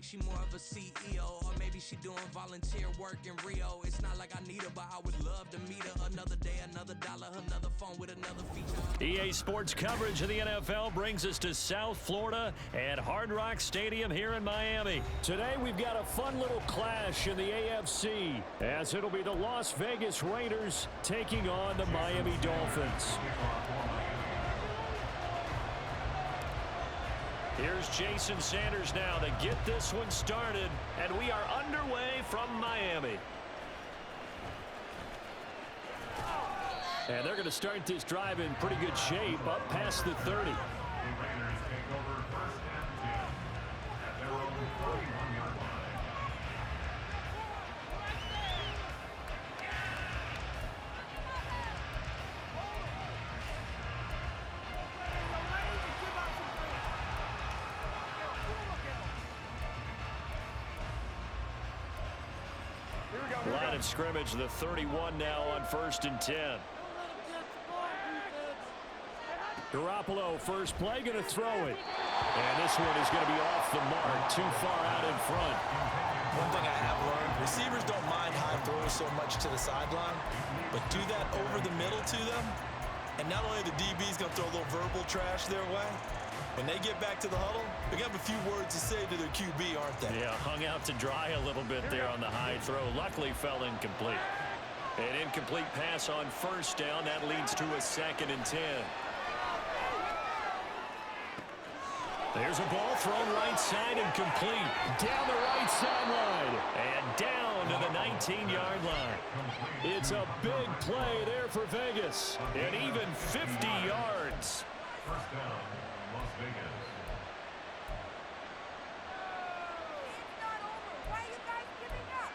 she more of a CEO, or maybe she doing volunteer work in Rio. It's not like I need her, but I would love to meet her. Another day, another dollar, another phone with another feature. EA Sports coverage of the NFL brings us to South Florida at Hard Rock Stadium here in Miami. Today we've got a fun little clash in the AFC, as it'll be the Las Vegas Raiders taking on the Miami Dolphins. Here's Jason Sanders now to get this one started, and we are underway from Miami. And they're going to start this drive in pretty good shape, up past the 30. Line of scrimmage, the 31 now on 1st and 10. Garoppolo, first play, going to throw it. And this one is going to be off the mark, too far out in front. One thing I have learned, receivers don't mind high throws so much to the sideline, but do that over the middle to them, and not only the DB's going to throw a little verbal trash their way, when they get back to the huddle, they're going to have a few words to say to their QB, aren't they? Yeah, hung out to dry a little bit there on the high throw. Luckily fell incomplete. An incomplete pass on 1st down. That leads to a 2nd and 10. There's a ball thrown right side and complete. Down the right sideline. And down to the 19-yard line. It's a big play there for Vegas. And even 50 yards. First down, Las Vegas. It's not over. Why are you guys giving up?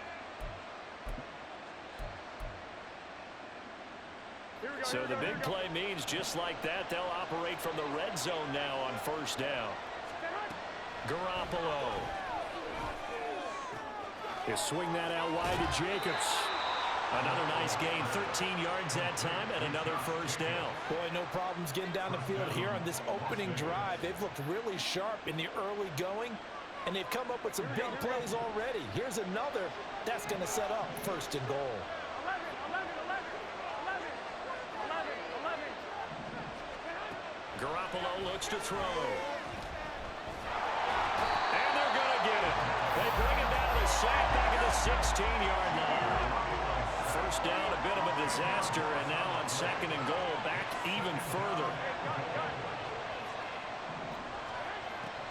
So the big play means just like that, they'll operate from the red zone now on 1st down. Garoppolo. He'll swing that out wide to Jacobs. Another nice gain, 13 yards that time, and another 1st down. Boy, no problems getting down the field here on this opening drive. They've looked really sharp in the early going, and they've come up with some big plays already. Here's another that's going to set up 1st and goal. Garoppolo looks to throw. And they're going to get it. They bring it down to sack back at the 16-yard line. 1st down, a bit of a disaster, and now on 2nd and goal, back even further.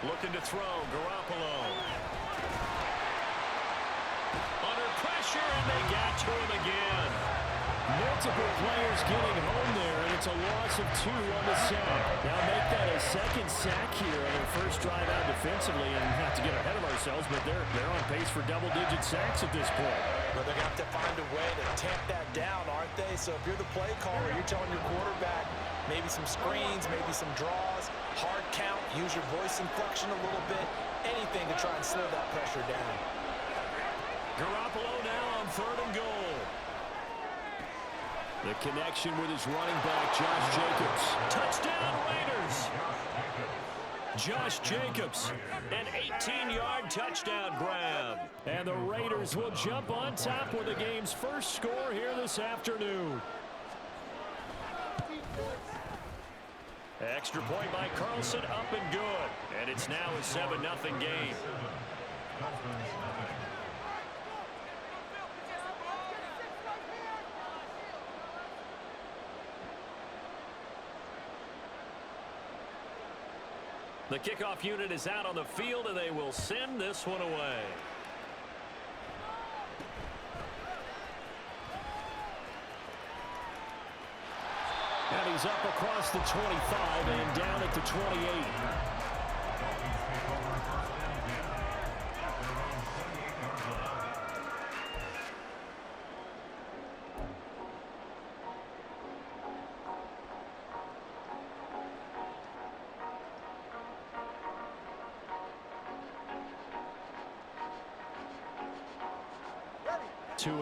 Looking to throw, Garoppolo. Under pressure, and they got to him again. Multiple players getting home there, and it's a loss of 2 on the sack. Now make that a 2nd sack here on their 1st drive out defensively, and not to get ahead of ourselves, but they're on pace for double-digit sacks at this point. But they're going to have to find a way to tamp that down, aren't they? So if you're the play caller, you're telling your quarterback maybe some screens, maybe some draws, hard count, use your voice inflection a little bit, anything to try and slow that pressure down. Garoppolo now on 3rd and goal. The connection with his running back, Josh Jacobs. Touchdown, Raiders. Josh Jacobs, an 18-yard touchdown grab. And the Raiders will jump on top with the game's first score here this afternoon. Extra point by Carlson, up and good. And it's now a 7-0 game. The kickoff unit is out on the field, and they will send this one away. And he's up across the 25 and down at the 28.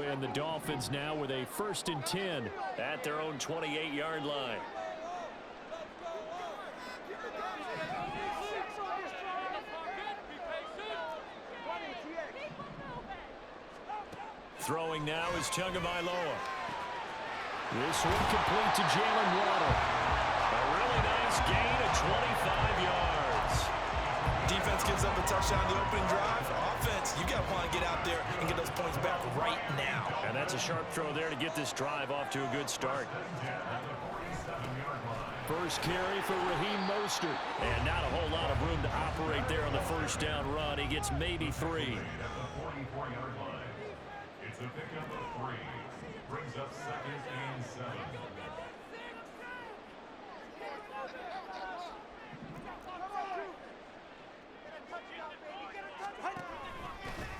And the Dolphins now with a 1st and 10 at their own 28-yard line. Throwing now is Tagovailoa. This one complete to Jalen Waddle. A really nice gain of 25 yards. Defense gives up a touchdown the opening drive. Offense, you got to want to get out there and get those points back right now. And that's a sharp throw there to get this drive off to a good start. First carry for Raheem Mostert. And not a whole lot of room to operate there on the first down run. He gets maybe 3. At the 44-yard line. It's a pickup of 3. Brings up 2nd and 7.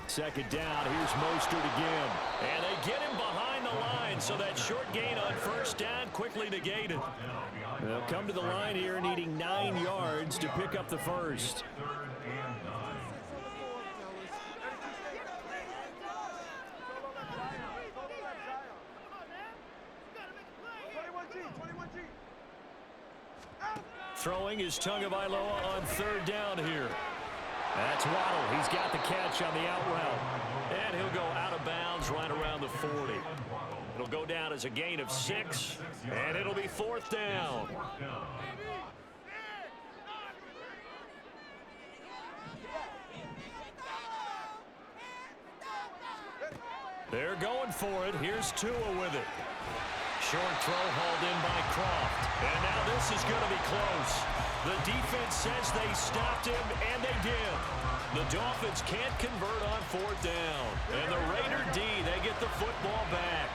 Second down, here's Mostert again. And they get him behind the line, so that short gain on first down quickly negated. They'll come to the line here needing 9 yards to pick up the first. 3rd and 9. Throwing is Tagovailoa on 3rd down here. That's Waddle. He's got the catch on the out route. And he'll go out of bounds right around the 40. It'll go down as a gain of 6, and it'll be 4th down. They're going for it. Here's Tua with it. Short throw hauled in by Croft. And now this is going to be close. The defense says they stopped him, and they did. The Dolphins can't convert on 4th down. And the Raider D, they get the football back.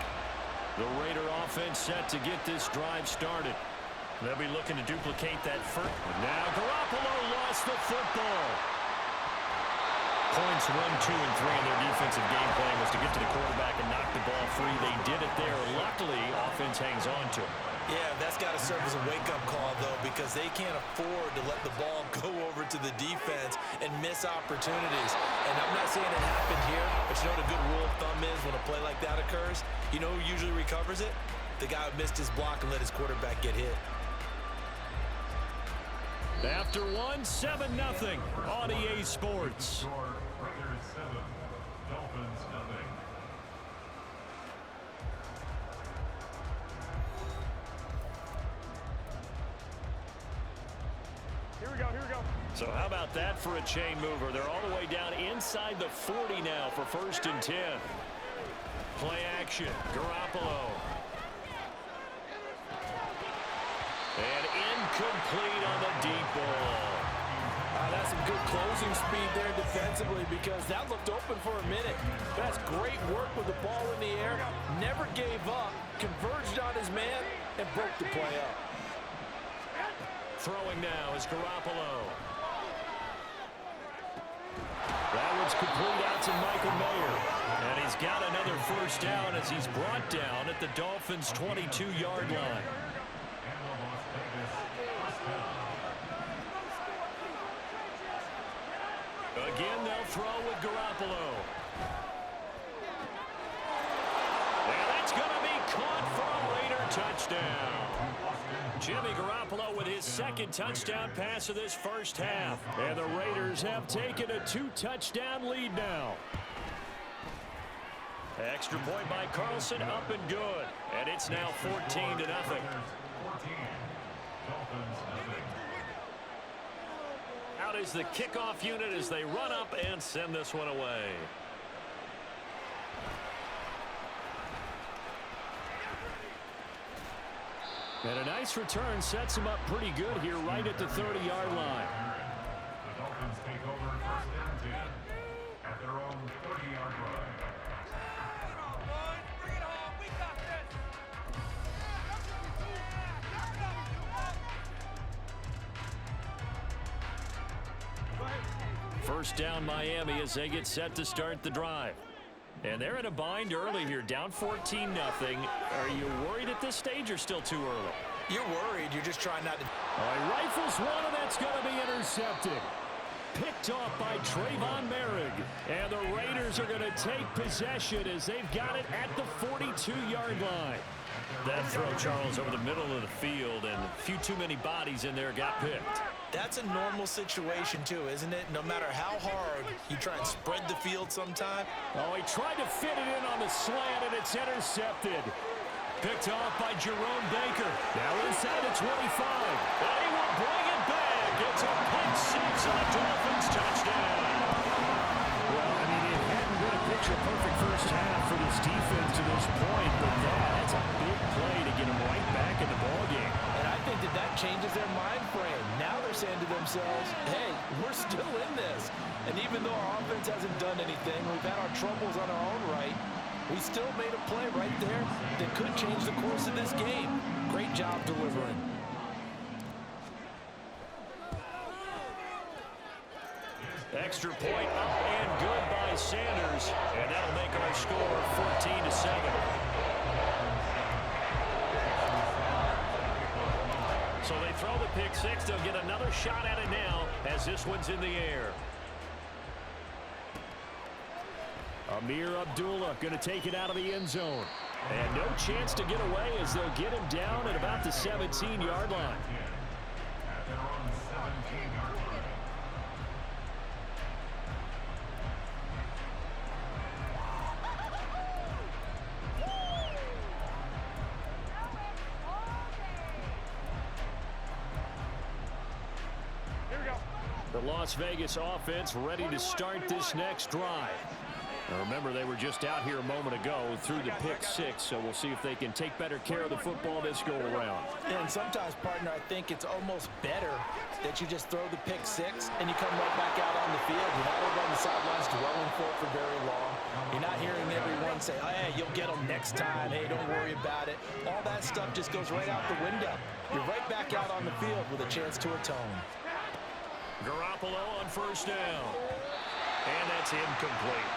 The Raider offense set to get this drive started. They'll be looking to duplicate that first. Now Garoppolo lost the football. Points 1, 2, and 3 in their defensive game plan was to get to the quarterback and knock the ball free. They did it there. Luckily, offense hangs on to it. Yeah, that's got to serve as a wake-up call, though, because they can't afford to let the ball go over to the defense and miss opportunities. And I'm not saying it happened here, but you know what a good rule of thumb is when a play like that occurs? You know who usually recovers it? The guy who missed his block and let his quarterback get hit. After 1, 7-0 on EA Sports. Raiders 7, Dolphins 0. Here we go. So how about that for a chain mover? They're all the way down inside the 40 now for 1st and 10. Play action. Garoppolo. And incomplete on the deep ball. That's some good closing speed there defensively because that looked open for a minute. That's great work with the ball in the air. Never gave up. Converged on his man and broke the play up. Throwing now is Garoppolo. That one's complete out to Michael Mayer. And he's got another first down as he's brought down at the Dolphins' 22-yard line. Again, they'll throw with Garoppolo. And that's going to be caught for a Raider touchdown. Jimmy Garoppolo with his 2nd touchdown pass of this first half. And the Raiders have taken a 2-touchdown lead now. Extra point by Carlson, up and good. And it's now 14-0. Dolphins 0. Out is the kickoff unit as they run up and send this one away. And a nice return sets him up pretty good here right at the 30-yard line. The Dolphins take over 1st and 10 at their own 30-yard line. Bring it home. We got this. First down Miami as they get set to start the drive. And they're in a bind early here, down 14-0. Are you worried at this stage or still too early? You're worried. You're just trying not to. All right, rifles one, and that's going to be intercepted. Picked off by Trayvon Merrick. And the Raiders are going to take possession as they've got it at the 42-yard line. That throw, Charles, over the middle of the field, and a few too many bodies in there got picked. That's a normal situation too, isn't it? No matter how hard you try and spread the field sometime. Oh, he tried to fit it in on the slant, and it's intercepted. Picked off by Jerome Baker. Now inside the 25. And he will bring it back. It's a pick six on the Dolphins touchdown. Well, I mean, it hadn't been a picture-perfect first half for this defense to this point, but that's a big play to get them right back in the ballgame. And I think that changes their mind frame. Now they're saying to themselves, hey, we're still in this. And even though our offense hasn't done anything, we've had our troubles on our own right, we still made a play right there that could change the course of this game. Great job delivering. Extra point up and good by Sanders. And that'll make our score 14-7. So they throw the pick six. They'll get another shot at it now as this one's in the air. Amir Abdullah going to take it out of the end zone. And no chance to get away as they'll get him down at about the 17-yard line. At their own 17-yard line. The Las Vegas offense ready to start this next drive. Now remember, they were just out here a moment ago through the pick six, so we'll see if they can take better care of the football this go around. And sometimes, partner, I think it's almost better that you just throw the pick six and you come right back out on the field. You're not over on the sidelines dwelling for it for very long. You're not hearing everyone say, oh, hey, you'll get them next time. Hey, don't worry about it. All that stuff just goes right out the window. You're right back out on the field with a chance to atone. Garoppolo on first down. And that's incomplete.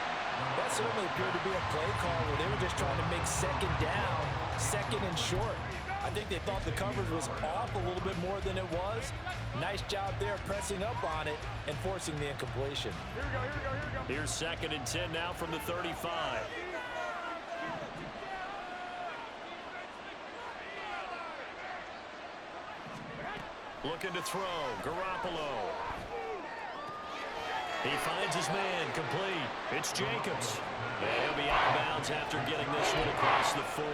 That certainly appeared to be a play call where they were just trying to make second down, second and short. I think they thought the coverage was off a little bit more than it was. Nice job there pressing up on it and forcing the incompletion. Here's 2nd and 10 now from the 35. Looking to throw. Garoppolo. He finds his man, complete. It's Jacobs. And he'll be out of bounds after getting this one across the 40.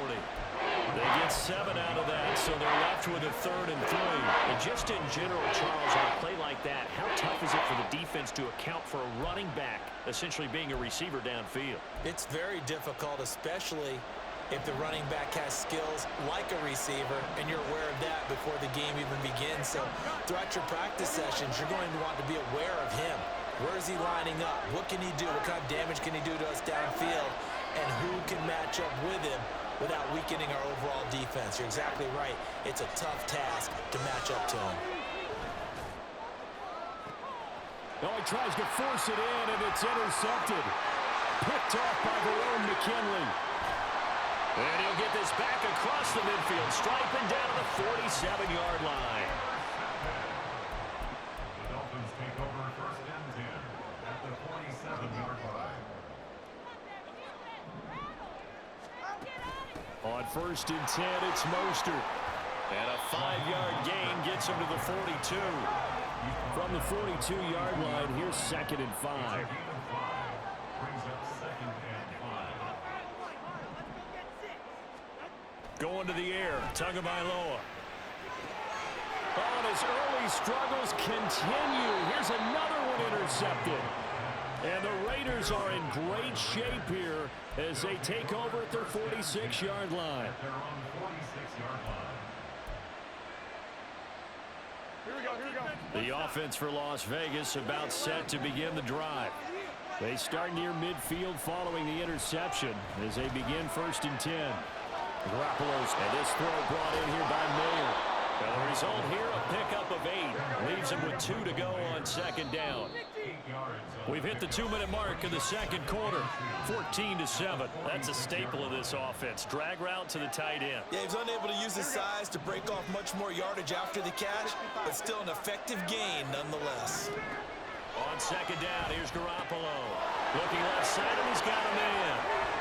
They get 7 out of that, so they're left with a 3rd and 3. And just in general, Charles, on a play like that, how tough is it for the defense to account for a running back essentially being a receiver downfield? It's very difficult, especially if the running back has skills like a receiver, and you're aware of that before the game even begins. So throughout your practice sessions, you're going to want to be aware of him. Where is he lining up? What can he do? What kind of damage can he do to us downfield? And who can match up with him without weakening our overall defense? You're exactly right. It's a tough task to match up to him. Oh, he tries to force it in, and it's intercepted. Picked off by Verone McKinley. And he'll get this back across the midfield, striping down to the 47-yard line. The Dolphins take over 1st and 10 at the 47-yard line. On 1st and 10, it's Mostert. And a 5-yard gain gets him to the 42. From the 42-yard line, here's 2nd and 5. Brings up 2nd and 5. Going to the air, Tagovailoa. Oh, and his early struggles continue. Here's another one intercepted. And the Raiders are in great shape here as they take over at their 46-yard line. They're on the 46-yard line. The offense for Las Vegas about set to begin the drive. They start near midfield following the interception as they begin 1st and 10. Garoppolo's, and this throw brought in here by Mayer. And the result here, a pickup of 8. Leaves him with 2 to go on 2nd down. We've hit the 2-minute mark in the 2nd quarter. 14-7. That's a staple of this offense. Drag route to the tight end. Yeah, he was unable to use his size to break off much more yardage after the catch, but still an effective gain nonetheless. On 2nd down, here's Garoppolo. Looking left side, and he's got a man.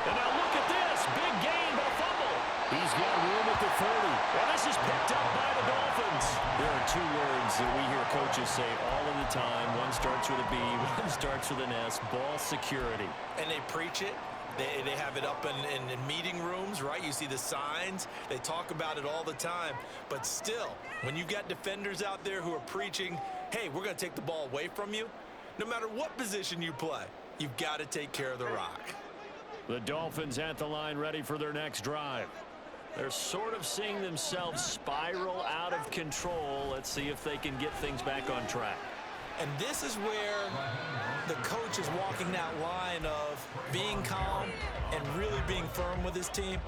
And now look at this. Big gain, but fumble. He's got room at the 30. And this is picked up by the Dolphins. There are two words that we hear coaches say all of the time. One starts with a B, one starts with an S. Ball security. And they preach it. They have it up in meeting rooms, right? You see the signs. They talk about it all the time. But still, when you've got defenders out there who are preaching, hey, we're going to take the ball away from you, no matter what position you play, you've got to take care of the rock. The Dolphins at the line ready for their next drive. They're sort of seeing themselves spiral out of control. Let's see if they can get things back on track. And this is where the coach is walking that line of being calm and really being firm with his team.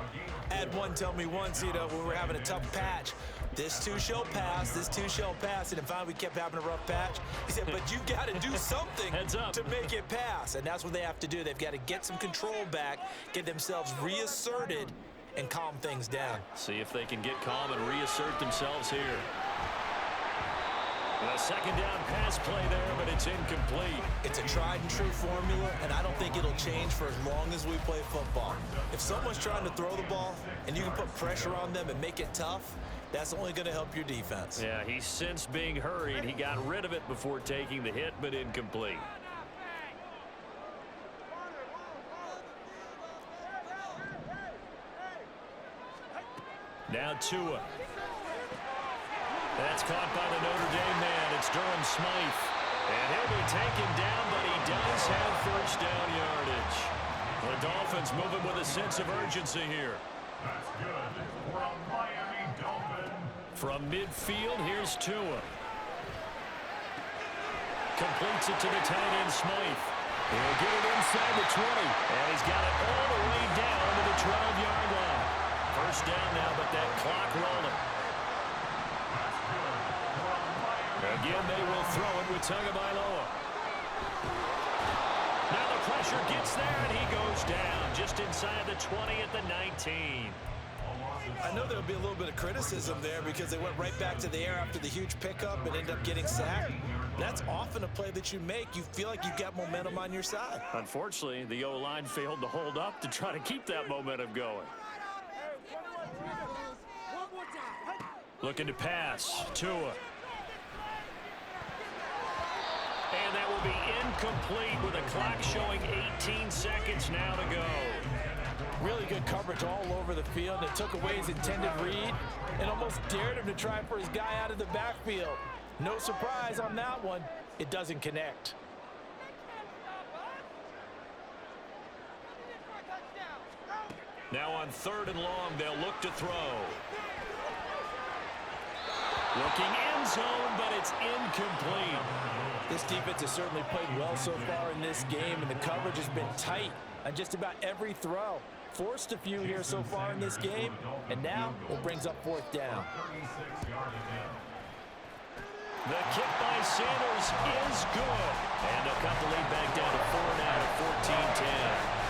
I had one tell me once, when we were having a tough patch, this too shall pass, this too shall pass. And finally we kept having a rough patch. He said, but you've got to do something to make it pass. And that's what they have to do. They've got to get some control back, get themselves reasserted, and calm things down. See if they can get calm and reassert themselves here. A second down pass play there, but it's incomplete. It's a tried and true formula, and I don't think it'll change for as long as we play football. If someone's trying to throw the ball and you can put pressure on them and make it tough, that's only going to help your defense. Yeah, he sensed being hurried. He got rid of it before taking the hit, but incomplete. Now Tua. That's caught by the Notre Dame man. It's Durham Smythe. And he'll be taken down, but he does have first down yardage. The Dolphins moving with a sense of urgency here. That's good for a Miami Dolphin. From midfield, here's Tua. Completes it to the tight end, Smythe. He'll get it inside the 20. And he's got it all the way down to the 12-yard line. First down now, but that clock rolling. Again, they will throw it with Tagovailoa. Now the pressure gets there, and he goes down just inside the 20 at the 19. I know there'll be a little bit of criticism there because they went right back to the air after the huge pickup and ended up getting sacked. That's often a play that you make. You feel like you've got momentum on your side. Unfortunately, the O-line failed to hold up to try to keep that momentum going. Looking to pass. Tua. And that will be incomplete with a clock showing 18 seconds now to go. Really good coverage all over the field. It took away his intended read and almost dared him to try for his guy out of the backfield. No surprise on that one. It doesn't connect. Now on 3rd and long, they'll look to throw. Looking end zone, but it's incomplete. This defense has certainly played well so far in this game, and the coverage has been tight on just about every throw. Forced a few here so far in this game, and now it brings up 4th down. The kick by Sanders is good. And they'll cut the lead back down to 4 now at 14-10.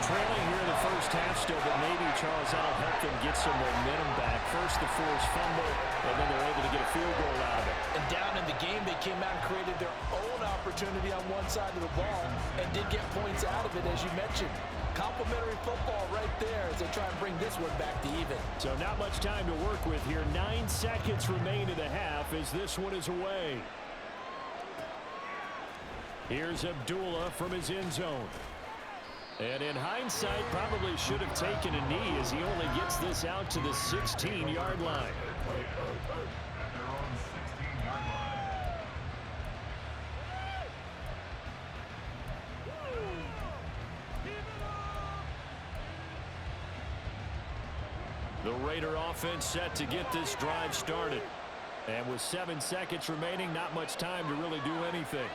Trailing here in the first half still, but maybe, Charles, that'll help them get some momentum back. First the forced fumble, and then they're able to get a field goal out of it. And down in the game, they came out and created their own opportunity on one side of the ball and did get points out of it, as you mentioned. Complimentary football right there as they try and bring this one back to even. So not much time to work with here. 9 seconds remain in the half as this one is away. Here's Abdullah from his end zone. And in hindsight, probably should have taken a knee as he only gets this out to the 16-yard line. The Raider offense set to get this drive started. And with 7 seconds remaining, not much time to really do anything.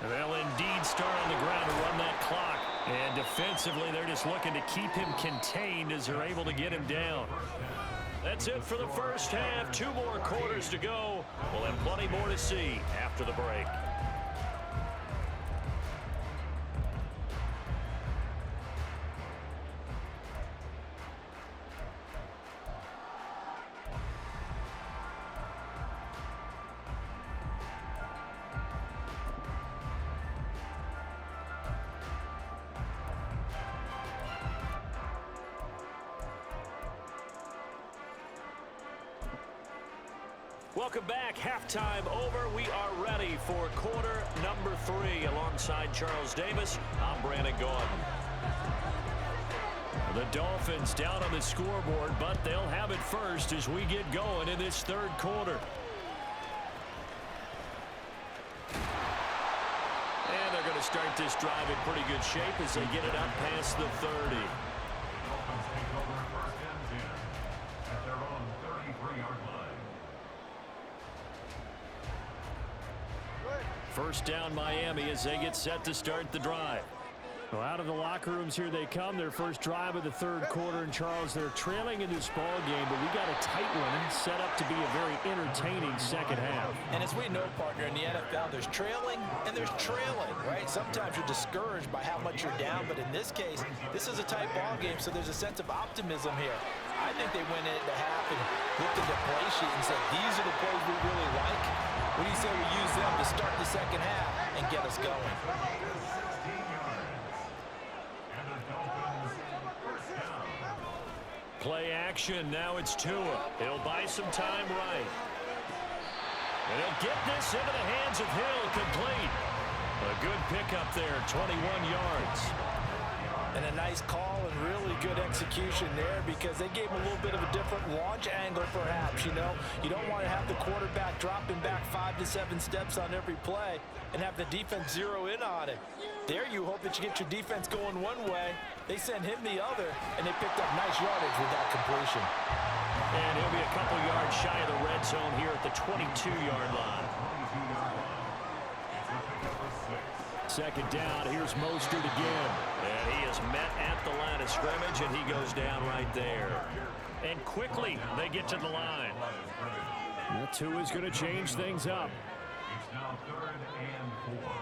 They'll indeed start on the ground to run that clock. And defensively, they're just looking to keep him contained as they're able to get him down. That's it for the first half. 2 more quarters to go. We'll have plenty more to see after the break. Welcome back. Halftime over. We are ready for quarter number 3. Alongside Charles Davis, I'm Brandon Gordon. The Dolphins down on the scoreboard, but they'll have it first as we get going in this third quarter. And they're going to start this drive in pretty good shape as they get it up past the 30. Dolphins take over first and 10 at their own 33-yard line. First down Miami as they get set to start the drive. Well, out of the locker rooms here they come. Their first drive of the third quarter. And Charles, they're trailing in this ball game, but we got a tight one set up to be a very entertaining second half. And as we know, partner, in the NFL, there's trailing and there's trailing, right? Sometimes you're discouraged by how much you're down, but in this case, this is a tight ball game, so there's a sense of optimism here. I think they went into half and looked at the play sheet and said, these are the plays we really like. What do you say we use them to start the second half and get us going? Play action. Now it's Tua. He'll buy some time right. And he'll get this into the hands of Hill, complete. A good pickup there, 21 yards. And a nice call and really good execution there because they gave him a little bit of a different launch angle perhaps, you know. You don't want to have the quarterback dropping back 5 to 7 steps on every play and have the defense zero in on it. There you hope that you get your defense going one way. They send him the other, and they picked up nice yardage with that completion. And he'll be a couple yards shy of the red zone here at the 22-yard line. Second down, here's Mostert again. And he is met at the line of scrimmage, and he goes down right there. And quickly, they get to the line. That two is going to change things up. It's now 3rd and 4.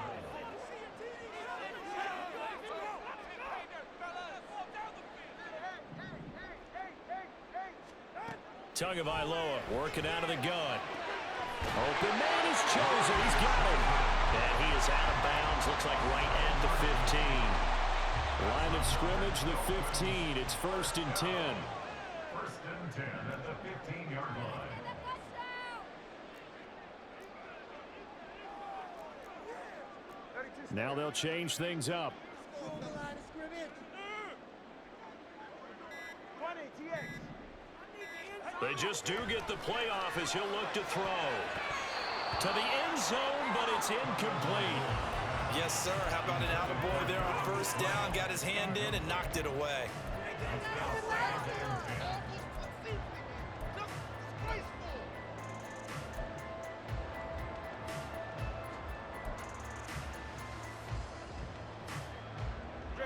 Tagovailoa working out of the gun. Open man is chosen. He's got him. And he is out of bounds. Looks like right at the 15. Line of scrimmage, the 15. It's 1st and 10. 1st and 10 at the 15-yard line. Now they'll change things up. They just do get the playoff as he'll look to throw. To the end zone, but it's incomplete. Yes, sir. How about an attaboy there on 1st down? Got his hand in and knocked it away.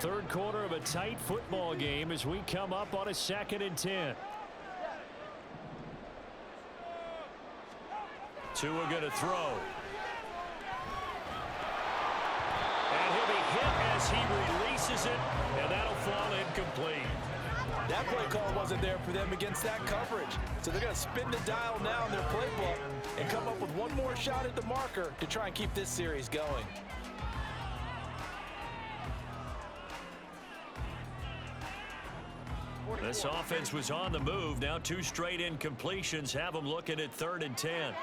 Third quarter of a tight football game as we come up on a 2nd and 10. Tua going to throw. And he'll be hit as he releases it, and that'll fall incomplete. That play call wasn't there for them against that coverage. So they're going to spin the dial now in their playbook and come up with one more shot at the marker to try and keep this series going. This offense was on the move. Now 2 straight incompletions have them looking at 3rd and 10.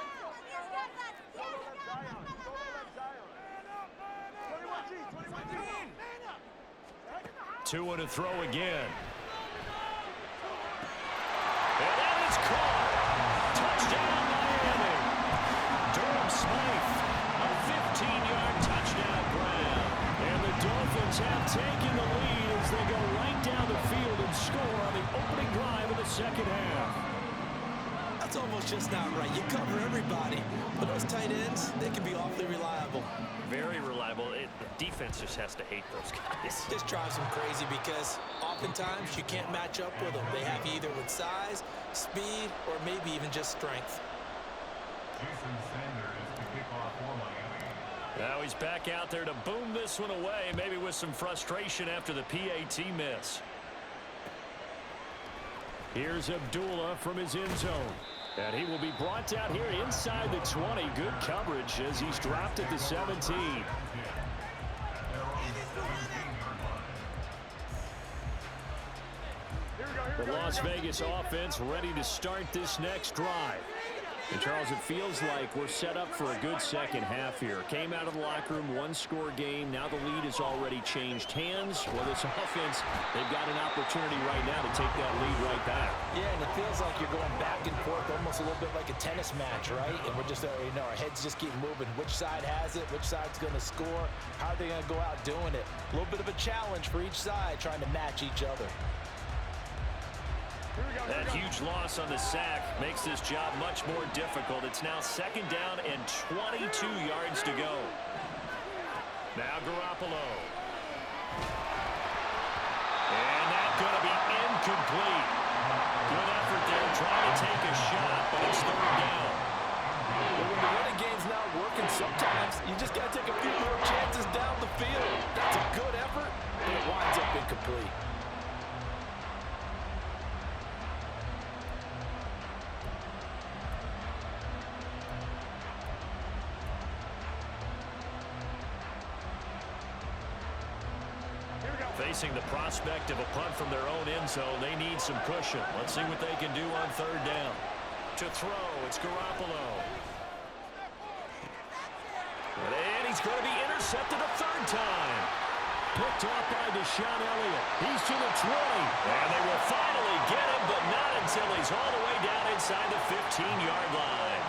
Tua to throw again. And that is caught. Touchdown, Miami. Durham Smythe, a 15-yard touchdown grab. And the Dolphins have taken the lead as they go right down the field and score on the opening drive of the second half. That's almost just not right. You cover everybody. But those tight ends, they can be awfully reliable. Very reliable. The defense just has to hate those guys. This drives them crazy because oftentimes you can't match up with them. They have you either with size, speed, or maybe even just strength. Jason Sanders to kick off for Miami. Now he's back out there to boom this one away, maybe with some frustration after the PAT miss. Here's Abdullah from his end zone. And he will be brought down here inside the 20. Good coverage as he's dropped at the 17. The Las Vegas offense ready to start this next drive. And, Charles, it feels like we're set up for a good second half here. Came out of the locker room, one-score game. Now the lead has already changed hands. Well, this offense, they've got an opportunity right now to take that lead right back. Yeah, and it feels like you're going back and forth almost a little bit like a tennis match, right? And we're just, our heads just keep moving. Which side has it? Which side's going to score? How are they going to go out doing it? A little bit of a challenge for each side trying to match each other. That huge loss on the sack makes this job much more difficult. It's now 2nd down and 22 yards to go. Now Garoppolo. And that's going to be incomplete. Good effort there trying to take a shot, but it's 3rd down. Well, when the running game's not working, sometimes you just got to take a few more chances down the field. That's a good effort, but it winds up incomplete. Facing the prospect of a punt from their own end zone, they need some cushion. Let's see what they can do on 3rd down. To throw, it's Garoppolo. And he's going to be intercepted a 3rd time. Picked off by Deshaun Elliott. He's to the 20. And they will finally get him, but not until he's all the way down inside the 15-yard line.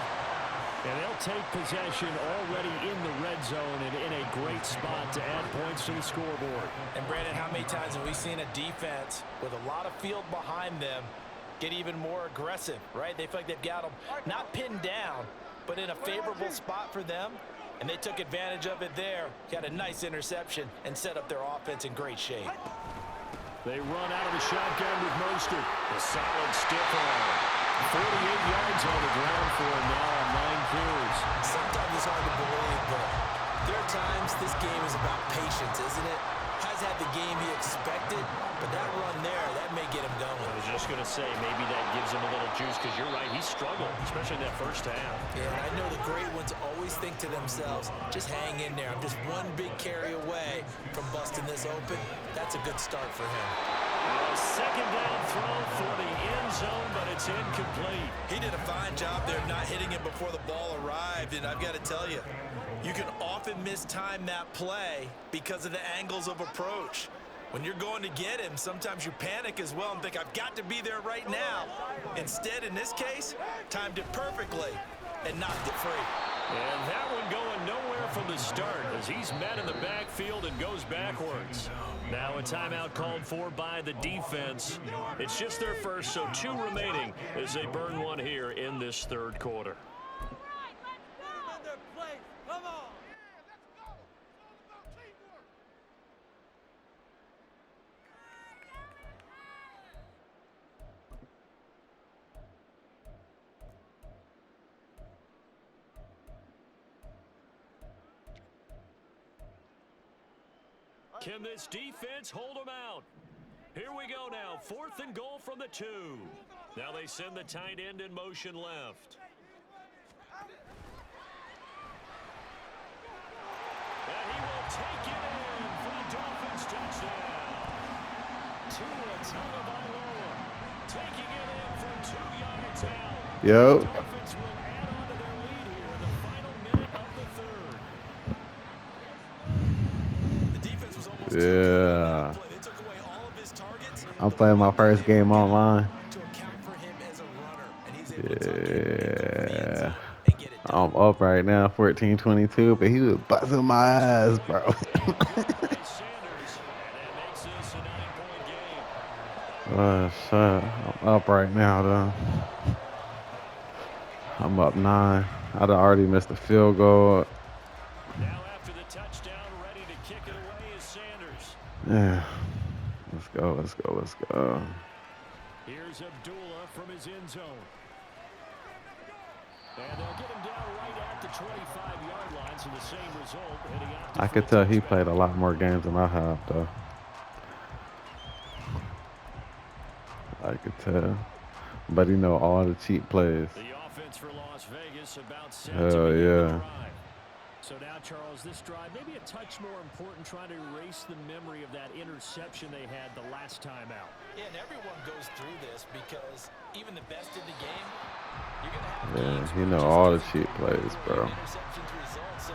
And they'll take possession already in the red zone and in a great spot to add points to the scoreboard. And, Brandon, how many times have we seen a defense with a lot of field behind them get even more aggressive, right? They feel like they've got them not pinned down, but in a favorable spot for them, and they took advantage of it there. Got a nice interception and set up their offense in great shape. They run out of the shotgun with Mostert. A solid stiff arm. 48 yards on the ground for him now on 9 carries. Sometimes it's hard to believe, but there are times this game is about patience, isn't it? Has had the game he expected, but that run there, that may get him going. I was just going to say, maybe that gives him a little juice, because you're right, he struggled, especially in that first half. Yeah, and I know the great ones always think to themselves, just hang in there. I'm just one big carry away from busting this open. That's a good start for him. A 2nd down throw for the end zone, but it's incomplete. He did a fine job there of not hitting it before the ball arrived, and I've got to tell you, you can often mistime that play because of the angles of approach. When you're going to get him, sometimes you panic as well and think, I've got to be there right now. Instead, in this case, timed it perfectly and knocked it free. And that one going nowhere from the start as he's met in the backfield and goes backwards. Now a timeout called for by the defense. It's just their first, so 2 remaining as they burn one here in this 3rd quarter. Can this defense hold them out? Here we go now. 4th and goal from the 2. Now they send the tight end in motion left. And he will take it in for the Dolphins touchdown. Tua Tagovailoa taking it in from 2 yards out. Yo. The Dolphins will add on to their lead here in the final minute of the 3rd. Yeah. I'm playing my first game online. Yeah. I'm up right now, 14-22, but he was busting my ass, bro. Oh, shit. I'm up right now, though. I'm up 9. I'd already missed a field goal. Now after the touchdown, ready to kick it away is Sanders. Yeah. Let's go, let's go, let's go. Here's Abdullah from his end zone. And they'll get him down right at the 25-yard line, so the same result. Heading out to I could tell he played a lot more games than I have, though. I could tell. But he know all the cheap plays. The offense for Las Vegas about set Hell to begin yeah. the drive. So now, Charles, this drive maybe a touch more important, trying to erase the memory of that interception they had the last time out. Yeah, and everyone goes through this because even the best in the game, you're going to have Yeah, games he where it know just all the doesn't cheap come plays, through bro. and interceptions result. So,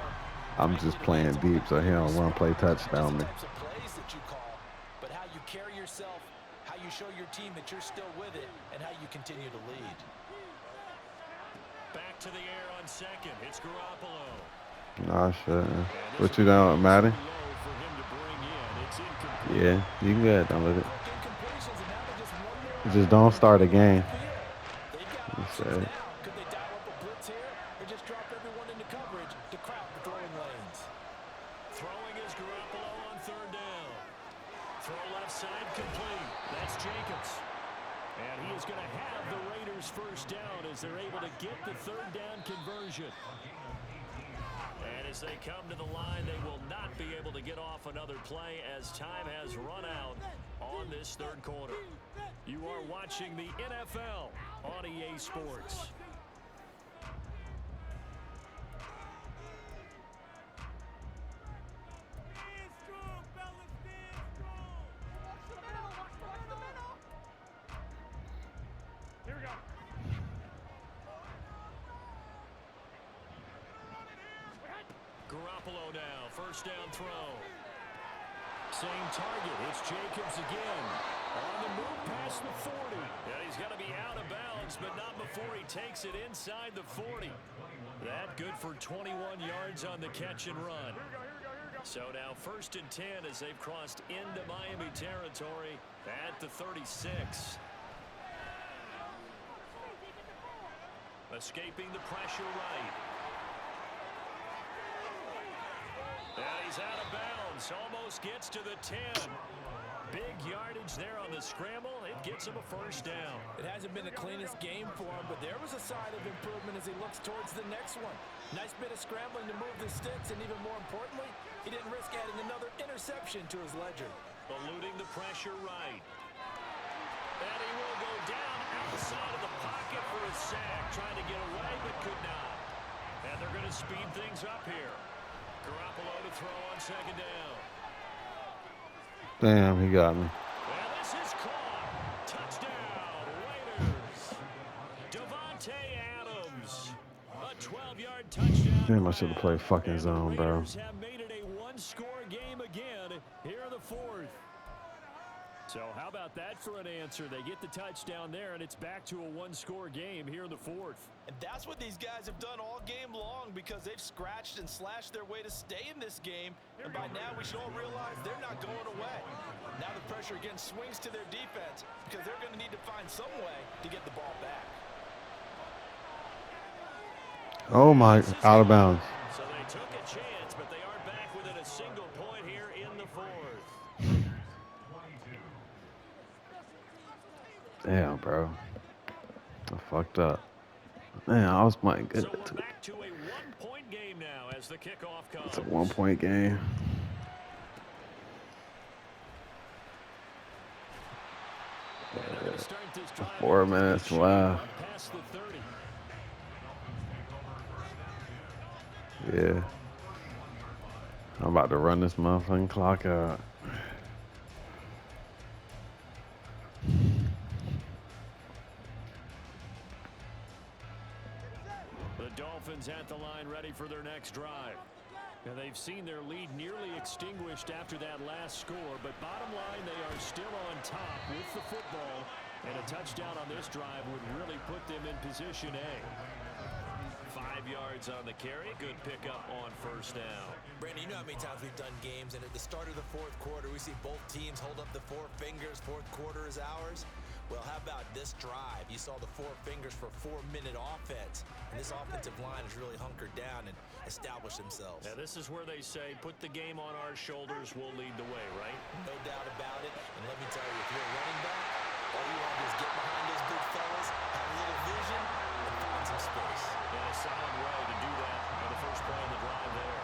I'm frankly, just to me, playing it's all deep, about so he playing don't want to play smart. Not just touchdown the me. types of plays that you call, but how you carry yourself, how you show your team that you're still with it, and how you continue to lead. Back to the air on second. It's Garoppolo. Nah, shit. What you doing, Madden? Yeah, you can go ahead, don't let it. Just don't start a game. They've got You options said. now. Could they dial up a blitz here or just drop everyone into coverage to crowd the throwing lanes? Throwing is Garoppolo on third down. Throw left side complete. That's Jacobs. And he is going to have the Raiders first down as they're able to get the third down conversion. And as they come to the line, they will not be able to get off another play as time has run out on this third quarter. You are watching the NFL on EA Sports. Garoppolo now, first down throw. Same target, it's Jacobs again. On the move past the 40. Yeah, he's got to be out of bounds, but not before he takes it inside the 40. That good for 21 yards on the catch and run. So now first and 10 as they've crossed into Miami territory at the 36. Escaping the pressure right. And he's out of bounds. Almost gets to the 10. Big yardage there on the scramble. It gets him a first down. It hasn't been the cleanest game for him, but there was a sign of improvement as he looks towards the next one. Nice bit of scrambling to move the sticks, and even more importantly, he didn't risk adding another interception to his ledger. Eluding the pressure right. And he will go down outside of the pocket for a sack. Trying to get away, but could not. And they're going to speed things up here. Garoppolo to throw on second down. Damn, he got me. And this is caught. Touchdown, Raiders. Devontae Adams. A 12-yard touchdown. Damn, I should have played fucking zone, bro. Raiders have made it a one-score game again here in the fourth. So how about that for an answer? They get the touchdown there, and it's back to a one-score game here in the fourth. And that's what these guys have done all game long because they've scratched and slashed their way to stay in this game. And by now, we should all realize they're not going away. Now the pressure again swings to their defense because they're going to need to find some way to get the ball back. Oh, my. Out of bounds. So they took a chance, but they are back within a single point here in the fourth. Damn, bro. I fucked up. Man, I was playing good. So we're back to a one-point game now as the kickoff comes. It's a one-point game. And they're gonna start this drive 4 minutes left. past the 30. Yeah. I'm about to run this motherfucking clock out. The Dolphins at the line ready for their next drive. And they've seen their lead nearly extinguished after that last score, but bottom line, they are still on top with the football, and a touchdown on this drive would really put them in position A. 5 yards on the carry. Good pickup on first down. Brandon, you know how many times we've done games, and at the start of the fourth quarter, we see both teams hold up the four fingers. Fourth quarter is ours. Well, how about this drive? You saw the four fingers for 4-minute offense, and this offensive line has really hunkered down and established themselves. Now, this is where they say, put the game on our shoulders, we'll lead the way, right? No doubt about it. And let me tell you, if you're a running back, all you want to do is get behind those big fellas, have a little vision, and find some space. And a solid way to do that on the first play of the drive there.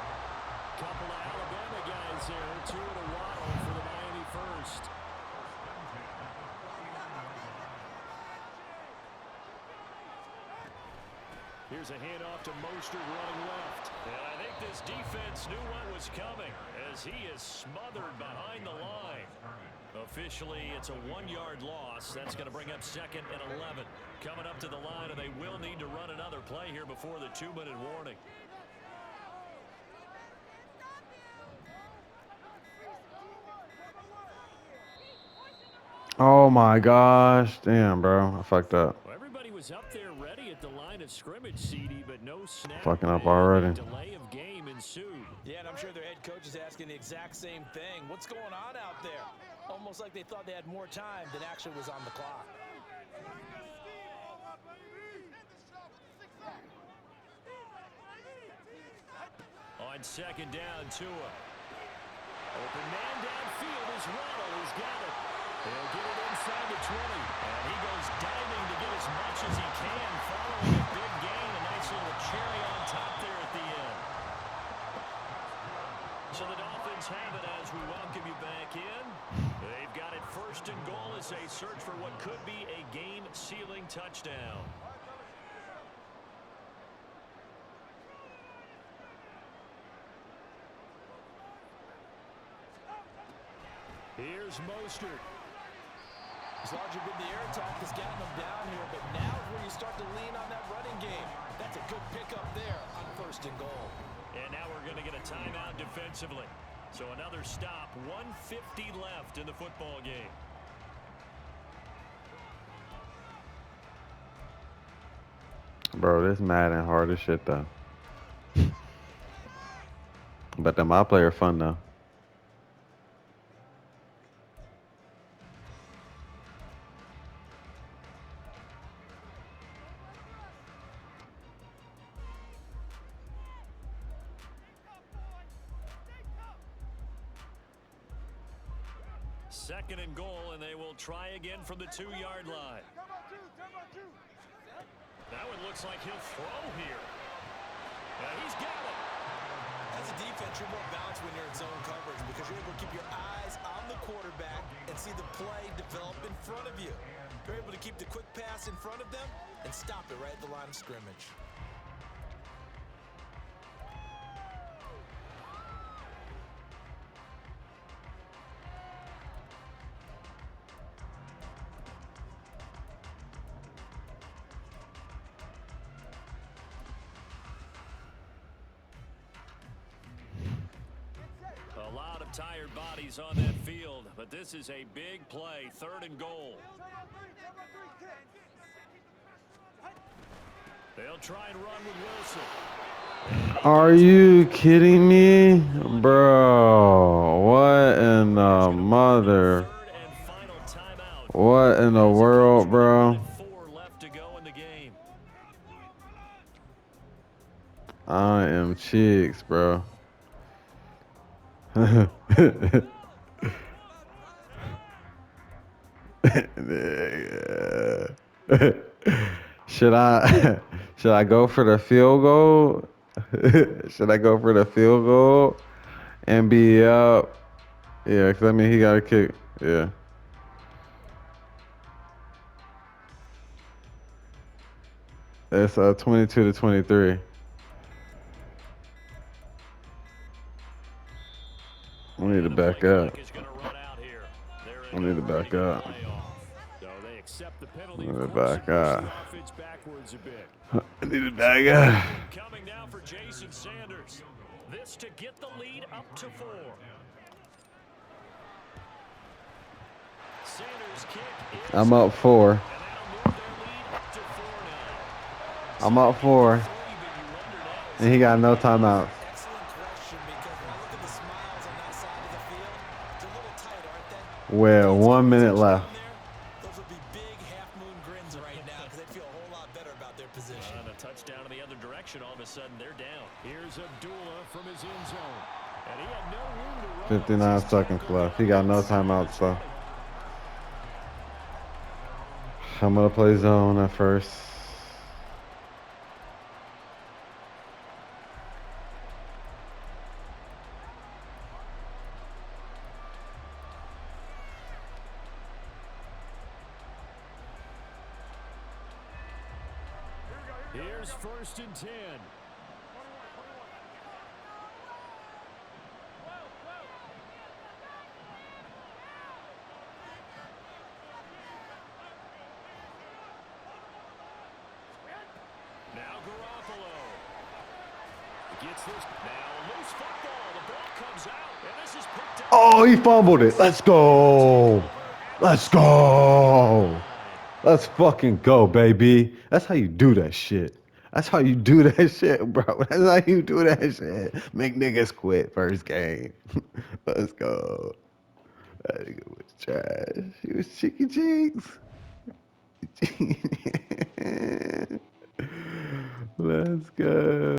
Couple of Alabama guys there, 2 in a waddle for the Miami first. Here's a handoff to Mostert running left. And I think this defense knew what was coming as he is smothered behind the line. Officially, it's a 1-yard loss. That's going to bring up 2nd and 11. Coming up to the line, and they will need to run another play here before the 2-minute warning. Oh my gosh. Damn, bro. I fucked up. Well, everybody was up there ready at the line of scrimmage, CD, but no snap. Fucking up already. Delay of game ensued. Yeah, and I'm sure their head coach is asking the exact same thing. What's going on out there? Almost like they thought they had more time than actually was on the clock. On 2nd down, Tua. Open man downfield is Waddle. He's got it. He'll get it inside the 20. And he goes diving to get as much as he can following a big gain. A nice little cherry on top there at the end. So the Dolphins have it as we welcome you back in. They've got it 1st and goal as they search for what could be a game-sealing touchdown. Here's Mostert. As large as the air attack has gotten them down here, but now is where you start to lean on that running game. That's a good pickup there on 1st and goal. And now we're going to get a timeout defensively. So another stop, 1:50 left in the football game. Bro, this Madden hard as shit, though. But the my player fun, though. Second and goal, and they will try again from the 2-yard line. That one looks like he'll throw here. And he's got it. As a defense, you're more balanced when you're in zone coverage because you're able to keep your eyes on the quarterback and see the play develop in front of you. You're able to keep the quick pass in front of them and stop it right at the line of scrimmage. A lot of tired bodies on that field, but this is a big play, 3rd and goal. They'll try and run with Wilson. Are you kidding me? Bro, what in the mother? What in the world, bro? 4 left to go in the game. I am cheeks, bro. Should I go for the field goal? Should I go for the field goal and be up? Yeah, because I mean he got a kick. Yeah. It's 22-23. I need to back up. I need to back up. I need to back up. I need to back up. Coming now for Jason Sanders. This to get the lead up to 4. Sanders kick is I'm up 4. and that'll move their lead up to 4 now. I'm up 4. And he got no timeouts. Excellent question because when I look at the smiles on that side of the field, it's a little tight, aren't they? Well, 1 minute left. Those would be big half-moon grins right now because they feel a whole lot better about their position. And a touchdown in the other direction, all of a sudden they're down. Here's Abdullah from his end zone. And he had no room to run. 59 seconds left. He got no timeouts, though. I'm going to play zone at first. Here's 1st and 10. Now Garoppolo gets this. Now a loose football. The ball comes out, and this is picked up. Oh, he fumbled it. Let's go. Let's go. Let's fucking go, baby. That's how you do that shit. That's how you do that shit, bro. That's how you do that shit. Make niggas quit first game. Let's go. That nigga was trash. He was chicken cheeks. Let's go.